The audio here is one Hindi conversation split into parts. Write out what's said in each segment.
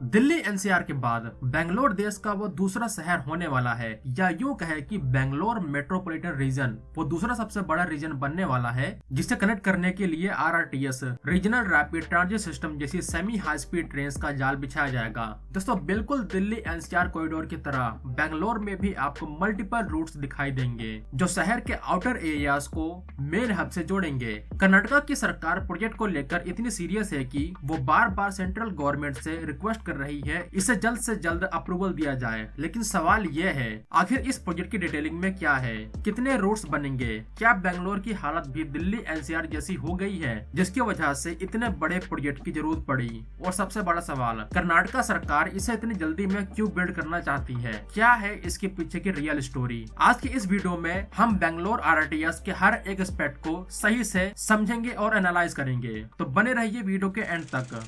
दिल्ली एनसीआर के बाद बेंगलोर देश का वो दूसरा शहर होने वाला है, या यूं कहे कि बेंगलोर मेट्रोपॉलिटन रीजन वो दूसरा सबसे बड़ा रीजन बनने वाला है, जिसे कनेक्ट करने के लिए RRTS regional rapid transit system जैसी सेमी हाई स्पीड ट्रेन का जाल बिछाया जाएगा। दोस्तों, बिल्कुल दिल्ली एनसीआर कॉरिडोर की तरह बेंगलोर में भी आपको मल्टीपल रूट्स दिखाई देंगे जो शहर के आउटर एरियाज को मेन हब से जोड़ेंगे। कर्नाटका की सरकार प्रोजेक्ट को लेकर इतनी सीरियस है कि वो बार बार सेंट्रल गवर्नमेंट से रिक्वेस्ट कर रही है इसे जल्द से जल्द अप्रूवल दिया जाए। लेकिन सवाल ये है, आखिर इस प्रोजेक्ट की डिटेलिंग में क्या है, कितने रूट्स बनेंगे, क्या बेंगलोर की हालत भी दिल्ली एनसीआर जैसी हो गई है जिसकी वजह से इतने बड़े प्रोजेक्ट की जरूरत पड़ी। और सबसे बड़ा सवाल, कर्नाटका सरकार इसे इतनी जल्दी में क्यों बिल्ड करना चाहती है, क्या है इसके पीछे की रियल स्टोरी। आज की इस वीडियो में हम बेंगलोर आरआरटीएस के हर एक एस्पेक्ट को सही से समझेंगे और एनालाइज करेंगे, तो बने रहिए वीडियो के एंड तक।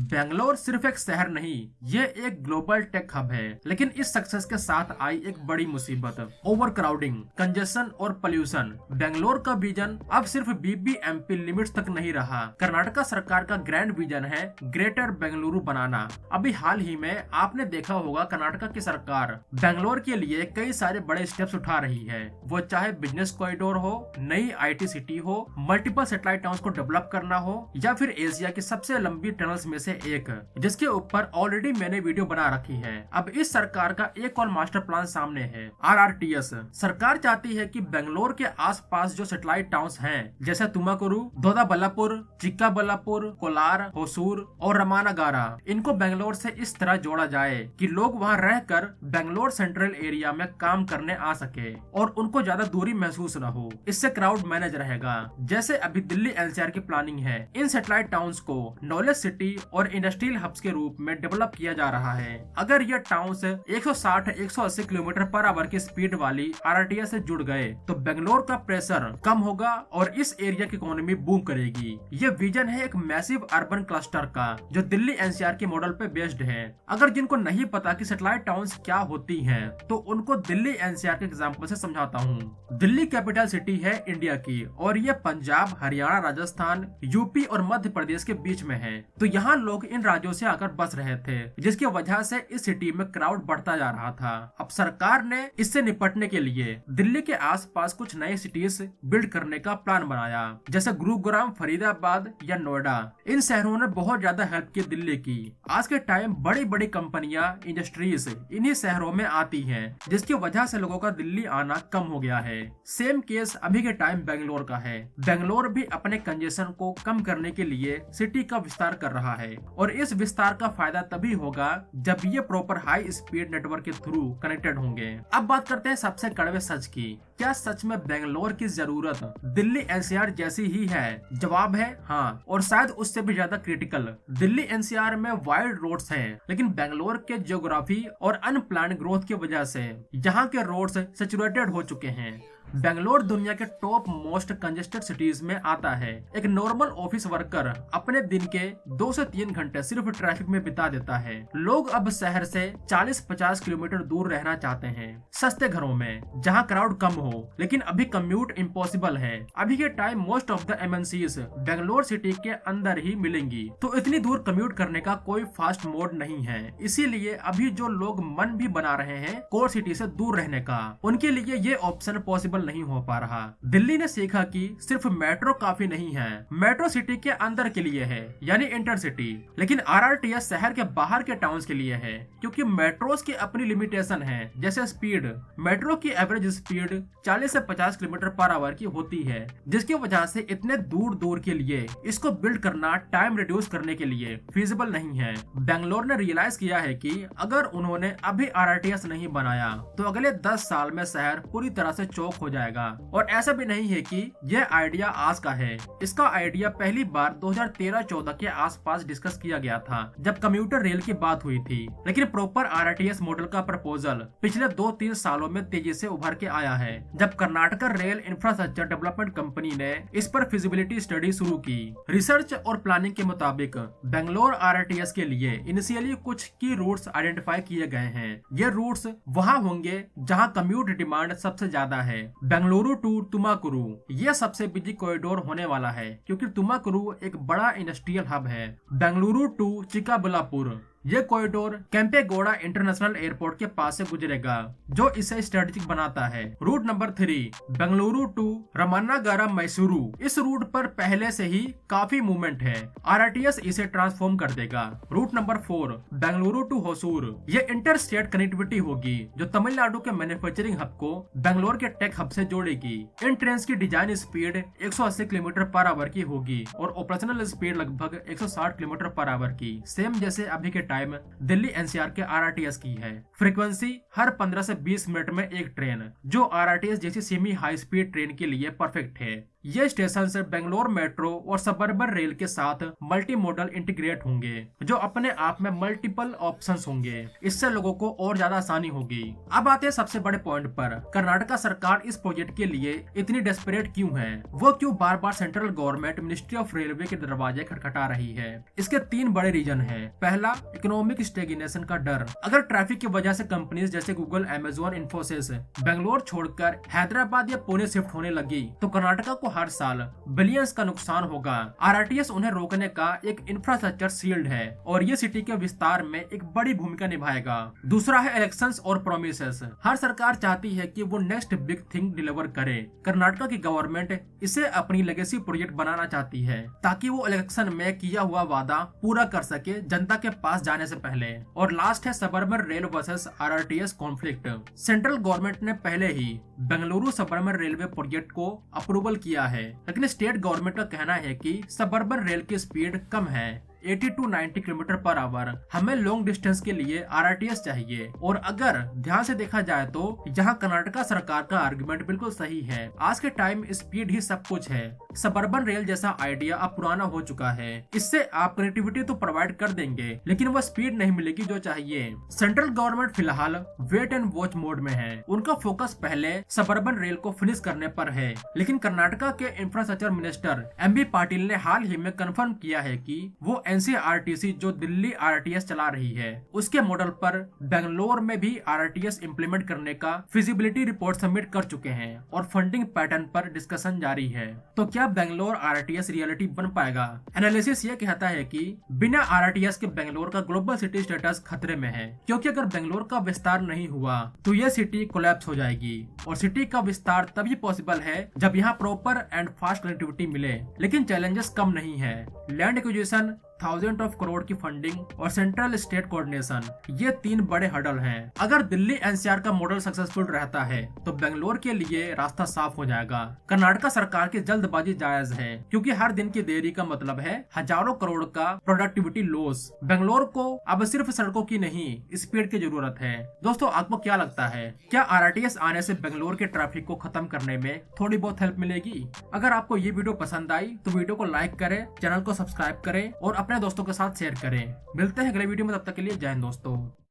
बेंगलोर सिर्फ एक शहर नहीं, ये एक ग्लोबल टेक हब है, लेकिन इस सक्सेस के साथ आई एक बड़ी मुसीबत, ओवर क्राउडिंग, कंजेशन और पोल्यूशन। बेंगलोर का विजन अब सिर्फ बीबीएमपी लिमिट्स तक नहीं रहा। कर्नाटका सरकार का ग्रैंड विजन है ग्रेटर बेंगलुरु बनाना। अभी हाल ही में आपने देखा होगा कर्नाटका की सरकार बेंगलोर के लिए कई सारे बड़े स्टेप्स उठा रही है, वो चाहे बिजनेस कॉरिडोर हो, नई आईटी सिटी हो, मल्टीपल सैटेलाइट टाउन्स को डेवलप करना हो, या फिर एशिया की सबसे लंबी टनल्स में से एक, जिसके ऊपर ऑलरेडी मैंने वीडियो बना रखी है। अब इस सरकार का एक और मास्टर प्लान सामने है, आरआरटीएस। सरकार चाहती है कि बेंगलोर के आसपास जो सैटेलाइट टाउन्स हैं, जैसे तुमाकुरु, दोदाबल्लापुर, चिक्काबल्लापुर, कोलार, होसूर और रमानागारा, इनको बेंगलोर से इस तरह जोड़ा जाए कि लोग वहां रहकर बेंगलोर सेंट्रल एरिया में काम करने आ सके और उनको ज्यादा दूरी महसूस न हो। इससे क्राउड मैनेज रहेगा। जैसे अभी दिल्ली एनसीआर की प्लानिंग है, इन सैटेलाइट टाउन्स को नॉलेज सिटी और इंडस्ट्रियल हब्स के रूप में डेवलप किया जा रहा है। अगर ये टाउन्स 160-180 किलोमीटर पर आवर की स्पीड वाली आरआरटीएस से जुड़ गए तो बेंगलोर का प्रेशर कम होगा और इस एरिया की इकोनॉमी बूम करेगी। ये विजन है एक मैसिव अर्बन क्लस्टर का, जो दिल्ली एनसीआर के मॉडल पे बेस्ड है। अगर जिनको नहीं पता कि सैटेलाइट टाउन्स क्या होती हैं, तो उनको दिल्ली एनसीआर के एग्जांपल से समझाता हूँ। दिल्ली कैपिटल सिटी है इंडिया की, और ये पंजाब, हरियाणा, राजस्थान, यूपी और मध्य प्रदेश के बीच में है। तो यहाँ लोग इन राज्यों से आकर बस रहे थे, जिसकी वजह से इस सिटी में क्राउड बढ़ता जा रहा था। अब सरकार ने इससे निपटने के लिए दिल्ली के आसपास कुछ नए सिटीज बिल्ड करने का प्लान बनाया, जैसे गुरुग्राम, फरीदाबाद या नोएडा। इन शहरों ने बहुत ज्यादा हेल्प की दिल्ली की। आज के टाइम बड़ी बड़ी कंपनियां, इंडस्ट्रीज इन्हीं शहरों में आती हैं, जिसकी वजह से लोगों का दिल्ली आना कम हो गया है। सेम केस अभी के टाइम बेंगलोर का है। बेंगलोर भी अपने कंजेशन को कम करने के लिए सिटी का विस्तार कर रहा है, और इस विस्तार का फायदा तभी होगा जब ये प्रॉपर हाई स्पीड नेटवर्क के थ्रू कनेक्टेड होंगे। अब बात करते हैं सबसे कड़वे सच की, क्या सच में बेंगलोर की जरूरत दिल्ली एनसीआर जैसी ही है? जवाब है हाँ, और शायद उससे भी ज्यादा क्रिटिकल। दिल्ली एनसीआर में वाइड रोड्स हैं, लेकिन बेंगलोर के ज्योग्राफी और अनप्लान्ड ग्रोथ की वजह से यहाँ के रोड्स सैचुरेटेड हो चुके हैं। बेंगलोर दुनिया के टॉप मोस्ट कंजेस्टेड सिटीज में आता है। एक नॉर्मल ऑफिस वर्कर अपने दिन के 2 से 3 घंटे सिर्फ ट्रैफिक में बिता देता है। लोग अब शहर से 40-50 किलोमीटर दूर रहना चाहते हैं, सस्ते घरों में, जहां क्राउड कम हो। लेकिन अभी कम्यूट इम्पॉसिबल है। अभी के time most of the MNCs Bangalore city के अंदर ही मिलेंगी, तो इतनी दूर कम्यूट करने का कोई फास्ट मोड नहीं है। इसीलिए अभी जो लोग मन भी बना रहे हैं कोर सिटी से दूर रहने का, उनके लिए ये ऑप्शन पॉसिबल नहीं हो पा रहा। दिल्ली ने सीखा कि सिर्फ मेट्रो काफी नहीं है, मेट्रो सिटी के अंदर के लिए है, यानी इंटरसिटी। लेकिन आरआरटीएस शहर के बाहर के टाउन्स के लिए है, क्योंकि मेट्रोस की अपनी लिमिटेशन है। जैसे स्पीड, मेट्रो की एवरेज स्पीड 40 से 50 किलोमीटर पर आवर की होती है, जिसकी वजह से इतने दूर दूर के लिए इसको बिल्ड करना टाइम रिड्यूस करने के लिए फिजिबल नहीं है। बेंगलोर ने रियलाइज किया है कि अगर उन्होंने अभी आरआरटीएस नहीं बनाया तो अगले 10 साल में शहर पूरी तरह से चौक हो जाएगा। और ऐसा भी नहीं है कि यह आइडिया आज का है। इसका आइडिया पहली बार 2013-14 के आसपास डिस्कस किया गया था, जब कम्यूटर रेल की बात हुई थी। लेकिन प्रॉपर आरआरटीएस मॉडल का प्रपोजल पिछले 2-3 सालों में तेजी से उभर के आया है, जब Karnataka rail infrastructure development company ने इस पर फिजिबिलिटी स्टडी शुरू की। रिसर्च और प्लानिंग के मुताबिक बेंगलोर आरआरटीएस के लिए इनिशियली कुछ की रूट्स आइडेंटिफाई किए गए हैं। ये रूट्स वहां होंगे जहां कम्यूट डिमांड सबसे ज्यादा है। बेंगलुरु टू तुमाकुरु ये सबसे बिजी कॉरिडोर होने वाला है, क्योंकि तुमाकुरु एक बड़ा इंडस्ट्रियल हब है। बेंगलुरु टू चिक्काबल्लापुर ये कॉरिडोर केम्पेगौड़ा इंटरनेशनल एयरपोर्ट के पास से गुजरेगा, जो इसे स्ट्रेटेजिक बनाता है। Route number 3 Bengaluru to Ramanagaram Mysuru. इस रूट पर पहले से ही काफी मूवमेंट है, RRTS इसे ट्रांसफॉर्म कर देगा। Route number 4 Bengaluru to Hosur. ये इंटर स्टेट कनेक्टिविटी होगी जो तमिलनाडु के मैन्युफैक्चरिंग हब को बेंगलोर के टेक हब से जोड़ेगी। इन ट्रेन की design speed 180 kilometre per hour की होगी और ऑपरेशनल स्पीड लगभग 160 किलोमीटर पर आवर की, सेम जैसे अभी के टाइम दिल्ली NCR के RRTS की है। फ्रीक्वेंसी हर 15 से 20 मिनट में एक ट्रेन, जो RRTS जैसी सेमी हाई स्पीड ट्रेन के लिए परफेक्ट है। ये स्टेशन से बेंगलोर मेट्रो और सबअर्बन रेल के साथ मल्टी मॉडल इंटीग्रेट होंगे, जो अपने आप में मल्टीपल ऑप्शंस होंगे। इससे लोगों को और ज्यादा आसानी होगी। अब आते हैं सबसे बड़े पॉइंट पर, कर्नाटका सरकार इस प्रोजेक्ट के लिए इतनी डेस्परेट क्यों है? वो क्यों बार बार central government ministry of railway के दरवाजे खटखटा रही है? इसके 3 बड़े रीजन है। पहला, इकोनॉमिक स्टेगनेशन का डर। अगर ट्रैफिक की वजह से कंपनीज जैसे गूगल, अमेजोन, इन्फोसिस बेंगलोर छोड़कर हैदराबाद या पुणे शिफ्ट होने लगी तो कर्नाटका को हर साल बिलियंस का नुकसान होगा। RRTS उन्हें रोकने का एक इंफ्रास्ट्रक्चर शील्ड है और ये सिटी के विस्तार में एक बड़ी भूमिका निभाएगा। दूसरा है इलेक्शंस और प्रोमिसेस। हर सरकार चाहती है कि वो नेक्स्ट बिग थिंग डिलीवर करे। कर्नाटका की गवर्नमेंट इसे अपनी लेगेसी प्रोजेक्ट बनाना चाहती है ताकि वो इलेक्शन में किया हुआ वादा पूरा कर सके जनता के पास जाने से पहले। और लास्ट है suburban rail versus RRTS conflict. Central government ने पहले ही बेंगलुरु सबअर्बन रेलवे प्रोजेक्ट को अप्रूवल किया है, लेकिन स्टेट गवर्नमेंट का कहना है कि सबअर्बन रेल की स्पीड कम है, 80 to 90 किलोमीटर पर आवर। हमें लॉन्ग डिस्टेंस के लिए RRTS चाहिए। और अगर ध्यान से देखा जाए तो यहाँ कर्नाटका सरकार का आर्गुमेंट बिल्कुल सही है। आज के टाइम स्पीड ही सब कुछ है। सबअर्बन रेल जैसा आइडिया अब पुराना हो चुका है। इससे आप कनेक्टिविटी तो प्रोवाइड कर देंगे, लेकिन वो स्पीड नहीं मिलेगी जो चाहिए। सेंट्रल गवर्नमेंट फिलहाल वेट एंड वॉच मोड में है। उनका फोकस पहले सबअर्बन रेल को फिनिश करने पर है, लेकिन कर्नाटका के इंफ्रास्ट्रक्चर मिनिस्टर MB पाटिल ने हाल ही में कंफर्म किया है कि वो NCRTC जो दिल्ली RRTS चला रही है उसके मॉडल पर बेंगलोर में भी RRTS इंप्लीमेंट करने का फिजिबिलिटी रिपोर्ट सबमिट कर चुके हैं और फंडिंग पैटर्न पर डिस्कशन जारी है। तो क्या बेंगलोर RRTS रियलिटी बन पाएगा? एनालिसिस ये कहता है कि बिना RRTS के बेंगलोर का ग्लोबल सिटी स्टेटस खतरे में है, क्योंकि अगर बेंगलोर का विस्तार नहीं हुआ तो यह सिटी कोलैप्स हो जाएगी। और सिटी का विस्तार तभी पॉसिबल है जब यहाँ प्रॉपर एंड फास्ट कनेक्टिविटी मिले। लेकिन चैलेंजेस कम नहीं है। लैंड एक्विजिशन, 1000 ऑफ करोड़ की फंडिंग और सेंट्रल स्टेट कोऑर्डिनेशन, ये 3 बड़े हडल हैं। अगर दिल्ली NCR का मॉडल सक्सेसफुल रहता है तो बेंगलोर के लिए रास्ता साफ हो जाएगा। कर्नाटका सरकार की जल्दबाजी जायज है, क्योंकि हर दिन की देरी का मतलब है हजारों करोड़ का प्रोडक्टिविटी लॉस। बेंगलोर को अब सिर्फ सड़कों की नहीं, स्पीड की जरूरत है। दोस्तों, आपको क्या लगता है, क्या RRTS आने से बेंगलोर के ट्रैफिक को खत्म करने में थोड़ी बहुत हेल्प मिलेगी? अगर आपको ये वीडियो पसंद आई तो वीडियो को लाइक करें, चैनल को सब्सक्राइब करें और अपने दोस्तों के साथ शेयर करें। मिलते हैं अगले वीडियो में, तब तक के लिए जय हिंद दोस्तों।